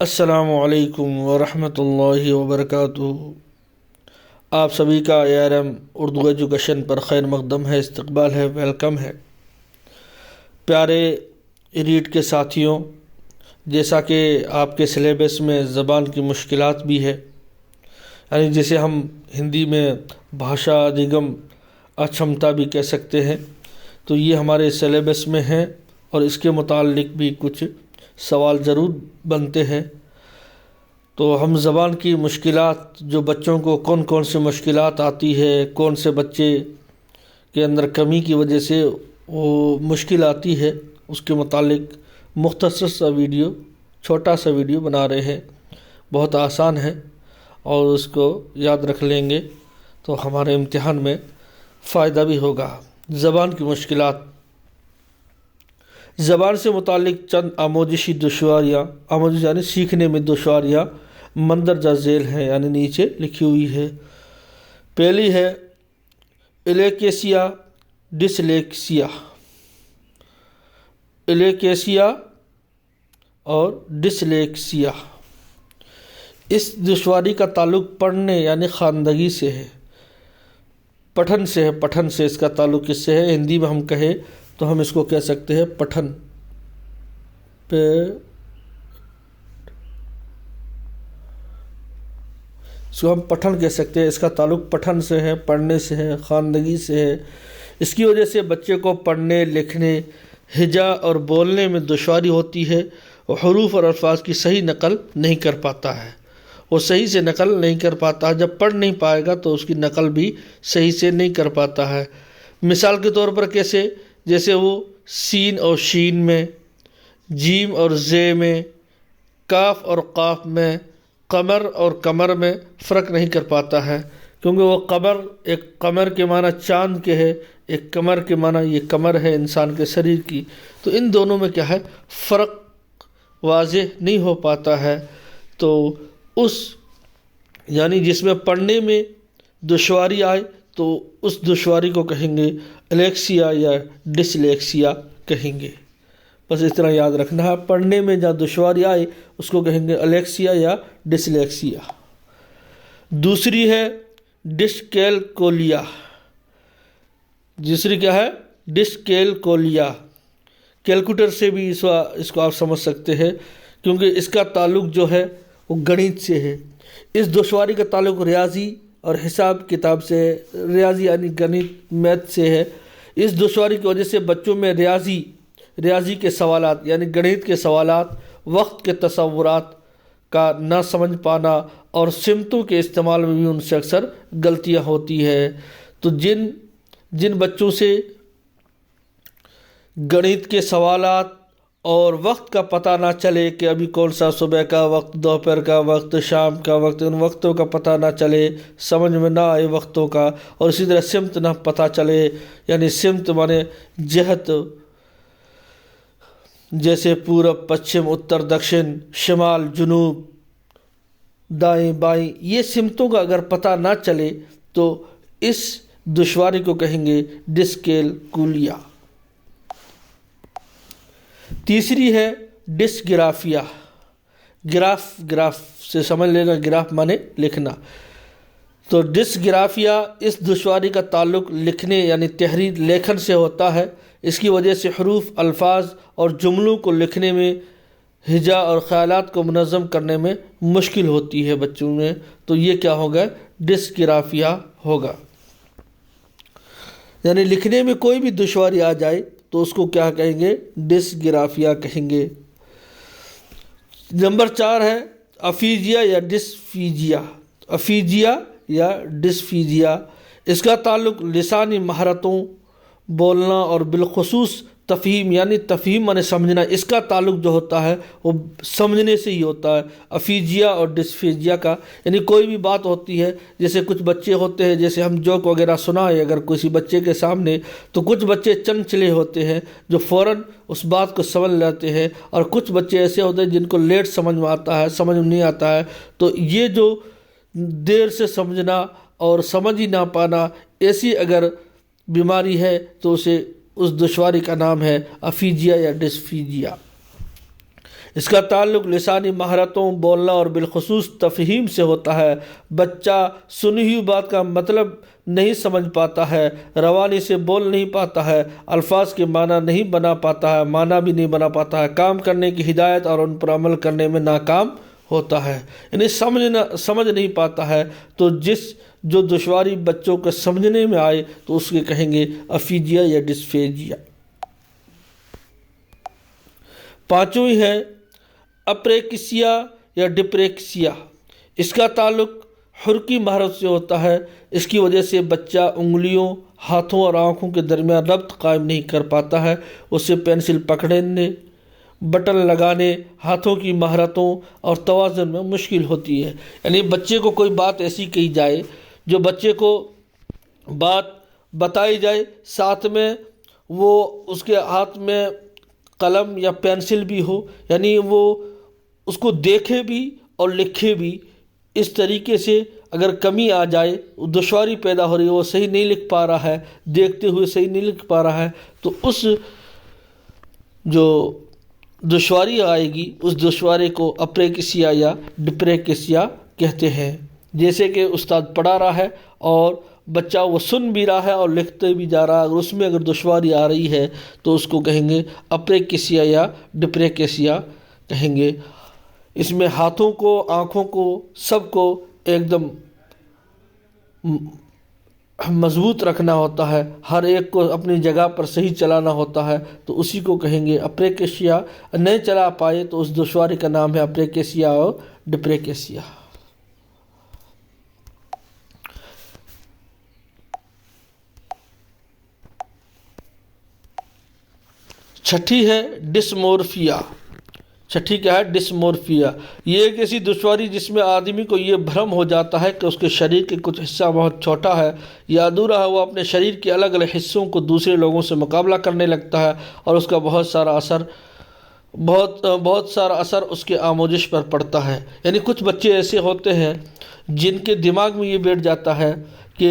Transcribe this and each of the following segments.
السلام علیکم ورحمۃ اللہ وبرکاتہ۔ آپ سبھی کا ARM اردو ایجوکیشن پر خیر مقدم ہے، استقبال ہے، ویلکم ہے۔ پیارے ریڈ کے ساتھیوں، جیسا کہ آپ کے سلیبس میں زبان کی مشکلات بھی ہے، یعنی جسے ہم ہندی میں بھاشا نگم اچھمتا بھی کہہ سکتے ہیں، تو یہ ہمارے سلیبس میں ہے اور اس کے متعلق بھی کچھ سوال ضرور بنتے ہیں۔ تو ہم زبان کی مشکلات، جو بچوں کو کون کون سی مشکلات آتی ہے، کون سے بچے کے اندر کمی کی وجہ سے وہ مشکل آتی ہے، اس کے متعلق مختصر سا ویڈیو، چھوٹا سا ویڈیو بنا رہے ہیں۔ بہت آسان ہے اور اس کو یاد رکھ لیں گے تو ہمارے امتحان میں فائدہ بھی ہوگا۔ زبان کی مشکلات، زبان سے متعلق چند آموزشی دشواریاں، آموزش یعنی سیکھنے میں دشواریاں مندرجہ ذیل ہیں، یعنی نیچے لکھی ہوئی ہے۔ پہلی ہے الیکیسیا ڈسلیکسیا۔ الیکیسیا اور ڈسلیکسیا، اس دشواری کا تعلق پڑھنے یعنی خواندگی سے ہے، پٹھن سے ہے۔ پٹھن سے اس کا تعلق کس سے ہے؟ ہندی میں ہم کہیں تو ہم اس کو کہہ سکتے ہیں پٹھن، اس کو ہم پٹھن کہہ سکتے ہیں۔ اس کا تعلق پٹھن سے ہے، پڑھنے سے ہے، خواندگی سے ہے۔ اس کی وجہ سے بچے کو پڑھنے، لکھنے، ہجا اور بولنے میں دشواری ہوتی ہے، اور حروف اور الفاظ کی صحیح نقل نہیں کر پاتا ہے۔ وہ صحیح سے نقل نہیں کر پاتا ہے، جب پڑھ نہیں پائے گا تو اس کی نقل بھی صحیح سے نہیں کر پاتا ہے۔ مثال کے طور پر کیسے؟ جیسے وہ سین اور شین میں، جیم اور زے میں، کاف اور قاف میں، قمر اور کمر میں فرق نہیں کر پاتا ہے، کیونکہ وہ قمر، ایک قمر کے معنی چاند کے ہے، ایک کمر کے معنی یہ کمر ہے انسان کے شریر کی، تو ان دونوں میں کیا ہے؟ فرق واضح نہیں ہو پاتا ہے۔ تو اس یعنی جس میں پڑھنے میں دشواری آئے تو اس دشواری کو کہیں گے الیکسیا یا ڈسلیکسیا کہیں گے۔ بس اس طرح یاد رکھنا ہے، پڑھنے میں جہاں دشواری آئے اس کو کہیں گے الیکسیا یا ڈسلیکسیا۔ دوسری ہے ڈسکیلکولیا۔ دوسری کیا ہے؟ ڈسکیلکولیا۔ کیلکولیٹر سے بھی اس کو آپ سمجھ سکتے ہیں، کیونکہ اس کا تعلق جو ہے وہ گنت سے ہے۔ اس دشواری کا تعلق ریاضی اور حساب کتاب سے ہے، ریاضی یعنی گنت، میتھ سے ہے۔ اس دشواری کی وجہ سے بچوں میں ریاضی کے سوالات یعنی گنت کے سوالات، وقت کے تصورات کا نہ سمجھ پانا اور سمتوں کے استعمال میں بھی ان سے اکثر غلطیاں ہوتی ہے۔ تو جن بچوں سے گنت کے سوالات اور وقت کا پتہ نہ چلے کہ ابھی کون سا صبح کا وقت، دوپہر کا وقت، شام کا وقت، ان وقتوں کا پتہ نہ چلے، سمجھ میں نہ آئے وقتوں کا، اور اسی طرح سمت نہ پتہ چلے، یعنی سمت مانے جہت، جیسے پورب، پچھم، اتر، دکشن، شمال، جنوب، دائیں بائیں، یہ سمتوں کا اگر پتہ نہ چلے تو اس دشواری کو کہیں گے ڈسکیلکولیا۔ تیسری ہے ڈسگرافیا۔ گراف سے سمجھ لینا، گراف مانے لکھنا۔ تو ڈسگرافیا، اس دشواری کا تعلق لکھنے یعنی تحریر لیکھن سے ہوتا ہے۔ اس کی وجہ سے حروف، الفاظ اور جملوں کو لکھنے میں، ہجا اور خیالات کو منظم کرنے میں مشکل ہوتی ہے بچوں میں، تو یہ کیا ہوگا؟ ڈسگرافیا ہوگا۔ یعنی لکھنے میں کوئی بھی دشواری آ جائے تو اس کو کیا کہیں گے؟ ڈسگرافیا کہیں گے۔ نمبر 4 ہے افیجیا یا ڈسفیجیا۔ افیجیا یا ڈسفیجیا، اس کا تعلق لسانی مہارتوں، بولنا اور بالخصوص تفہیم، یعنی تفہیم مانے سمجھنا، اس کا تعلق جو ہوتا ہے وہ سمجھنے سے ہی ہوتا ہے۔ افیجیا اور ڈسفیجیا کا یعنی کوئی بھی بات ہوتی ہے، جیسے کچھ بچے ہوتے ہیں، جیسے ہم جوک وغیرہ سنائے اگر کسی بچے کے سامنے، تو کچھ بچے چنچلے ہوتے ہیں جو فوراً اس بات کو سمجھ لیتے ہیں، اور کچھ بچے ایسے ہوتے ہیں جن کو لیٹ سمجھ میں آتا ہے، سمجھ میں نہیں آتا ہے۔ تو یہ جو دیر سے سمجھنا اور سمجھ ہی نہ پانا، ایسی اگر بیماری ہے تو اسے اس دشواری کا نام ہے افیجیا یا ڈسفیجیا۔ اس کا تعلق لسانی مہارتوں، بولنا اور بالخصوص تفہیم سے ہوتا ہے۔ بچہ سنی ہوئی بات کا مطلب نہیں سمجھ پاتا ہے، روانی سے بول نہیں پاتا ہے، الفاظ کے معنی نہیں بنا پاتا ہے، معنی بھی نہیں بنا پاتا ہے، کام کرنے کی ہدایت اور ان پر عمل کرنے میں ناکام ہوتا ہے، یعنی سمجھ نہیں پاتا ہے۔ تو جو دشواری بچوں کو سمجھنے میں آئے تو اس کے کہیں گے افیجیا یا ڈسفیجیا۔ پانچویں ہے اپریکسیا یا ڈپریکسیا۔ اس کا تعلق حرکی مہارت سے ہوتا ہے۔ اس کی وجہ سے بچہ انگلیوں، ہاتھوں اور آنکھوں کے درمیان ربط قائم نہیں کر پاتا ہے، اسے پینسل پکڑنے، بٹن لگانے، ہاتھوں کی مہارتوں اور توازن میں مشکل ہوتی ہے۔ یعنی بچے کو کوئی بات ایسی کہی جائے جو بچے کو بات بتائی جائے، ساتھ میں وہ اس کے ہاتھ میں قلم یا پینسل بھی ہو، یعنی وہ اس کو دیکھے بھی اور لکھے بھی، اس طریقے سے اگر کمی آ جائے، دشواری پیدا ہو رہی ہے، وہ صحیح نہیں لکھ پا رہا ہے، دیکھتے ہوئے صحیح نہیں لکھ پا رہا ہے، تو اس جو دشواری آئے گی اس دشواری کو اپریکسیا یا ڈپریکسیا کہتے ہیں۔ جیسے کہ استاد پڑھا رہا ہے اور بچہ وہ سن بھی رہا ہے اور لکھتے بھی جا رہا ہے، اگر اس میں اگر دشواری آ رہی ہے تو اس کو کہیں گے اپریکسیا یا ڈپریکسیا کہیں گے۔ اس میں ہاتھوں کو، آنکھوں کو، سب کو ایک دم مضبوط رکھنا ہوتا ہے، ہر ایک کو اپنی جگہ پر صحیح چلانا ہوتا ہے، تو اسی کو کہیں گے اپریکسیا۔ نہیں چلا پائے تو اس دشواری کا نام ہے اپریکسیا اور ڈپریکسیا۔ چھٹی ہے ڈسمورفیا۔ چھٹی کیا ہے؟ ڈسمورفیا۔ یہ ایک ایسی دشواری جس میں آدمی کو یہ بھرم ہو جاتا ہے کہ اس کے شریر کے کچھ حصہ بہت چھوٹا ہے یا ادھورا ہے، وہ اپنے شریر کے الگ الگ حصوں کو دوسرے لوگوں سے مقابلہ کرنے لگتا ہے اور اس کا بہت سارا اثر اس کے آموزش پر پڑتا ہے۔ یعنی کچھ بچے ایسے ہوتے ہیں جن کے دماغ میں یہ بیٹھ جاتا ہے کہ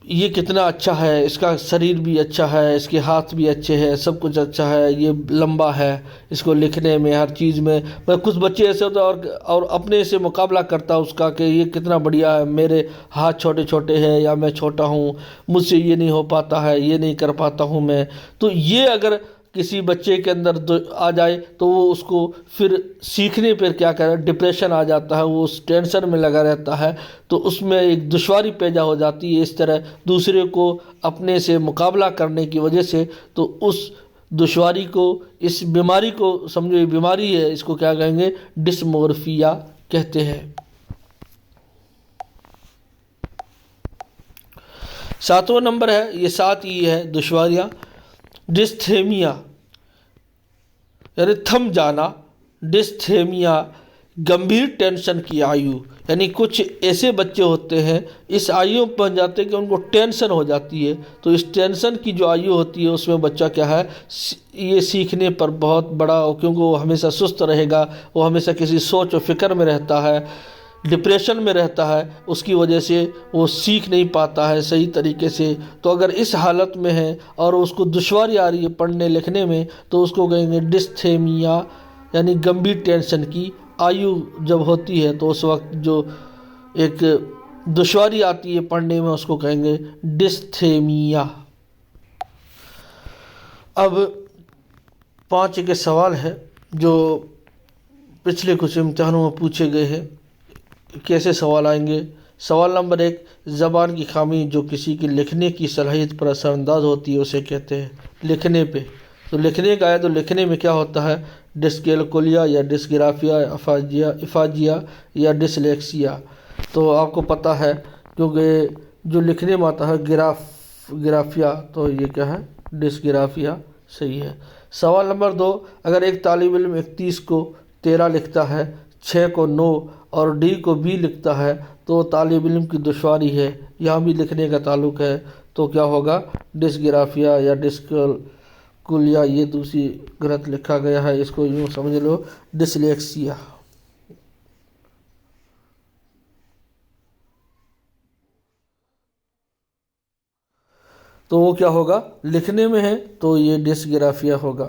یہ کتنا اچھا ہے، اس کا شریر بھی اچھا ہے، اس کے ہاتھ بھی اچھے ہیں، سب کچھ اچھا ہے، یہ لمبا ہے، اس کو لکھنے میں ہر چیز میں۔ کچھ بچے ایسے ہوتے ہیں اور اپنے سے مقابلہ کرتا ہے اس کا کہ یہ کتنا بڑھیا ہے، میرے ہاتھ چھوٹے چھوٹے ہیں یا میں چھوٹا ہوں، مجھ سے یہ نہیں ہو پاتا ہے، یہ نہیں کر پاتا ہوں میں۔ تو یہ اگر کسی بچے کے اندر آ جائے تو وہ اس کو پھر سیکھنے پر کیا کرے، ڈپریشن آ جاتا ہے، وہ اس ٹینشن میں لگا رہتا ہے، تو اس میں ایک دشواری پیدا ہو جاتی ہے۔ اس طرح دوسرے کو اپنے سے مقابلہ کرنے کی وجہ سے تو اس دشواری کو، اس بیماری کو، سمجھو یہ بیماری ہے، اس کو کیا کہیں گے؟ ڈسمورفیا کہتے ہیں۔ ساتواں نمبر ہے، یہ 7 یہ ہے دشواریاں، ڈستھیمیا یعنی تھم جانا، ڈستھیمیا گمبھیر ٹینشن کی آیو، یعنی کچھ ایسے بچے ہوتے ہیں اس آیو میں پہنچ جاتے ہیں کہ ان کو ٹینشن ہو جاتی ہے، تو اس ٹینشن کی جو آیو ہوتی ہے اس میں بچہ کیا ہے، یہ سیکھنے پر بہت بڑا، کیونکہ وہ ہمیشہ سست رہے گا، وہ ہمیشہ کسی سوچ و فکر میں رہتا ہے، ڈپریشن میں رہتا ہے، اس کی وجہ سے وہ سیکھ نہیں پاتا ہے صحیح طریقے سے۔ تو اگر اس حالت میں ہے اور اس کو دشواری آ رہی ہے پڑھنے لکھنے میں تو اس کو کہیں گے ڈستھیمیا، یعنی گمبھیر ٹینشن کی آیو جب ہوتی ہے تو اس وقت جو ایک دشواری آتی ہے پڑھنے میں اس کو کہیں گے ڈستھیمیا۔ اب 5 کے سوال ہے جو پچھلے کچھ امتحانوں میں پوچھے گئے ہیں۔ کیسے سوال آئیں گے؟ سوال نمبر 1، زبان کی خامی جو کسی کی لکھنے کی صلاحیت پر اثر انداز ہوتی ہے اسے کہتے ہیں لکھنے پہ۔ تو لکھنے کا ہے تو لکھنے میں کیا ہوتا ہے؟ ڈسکیلکولیا یا ڈسگرافیا، افاجیا یا ڈسلیکسیا۔ تو آپ کو پتہ ہے کیونکہ جو لکھنے میں آتا ہے گرافیا، تو یہ کیا ہے؟ ڈسگرافیا صحیح ہے۔ سوال نمبر 2، اگر ایک طالب علم 31 کو 13 لکھتا ہے، 6 کو 9 اور ڈی کو B لکھتا ہے تو طالب علم کی دشواری ہے، یہاں بھی لکھنے کا تعلق ہے، تو کیا ہوگا؟ ڈسگرافیا یا ڈسکیلکولیا۔ یہ دوسری غلط لکھا گیا ہے، اس کو یوں سمجھ لو ڈسلیکسیا۔ تو وہ کیا ہوگا؟ لکھنے میں ہے تو یہ ڈسگرافیا ہوگا۔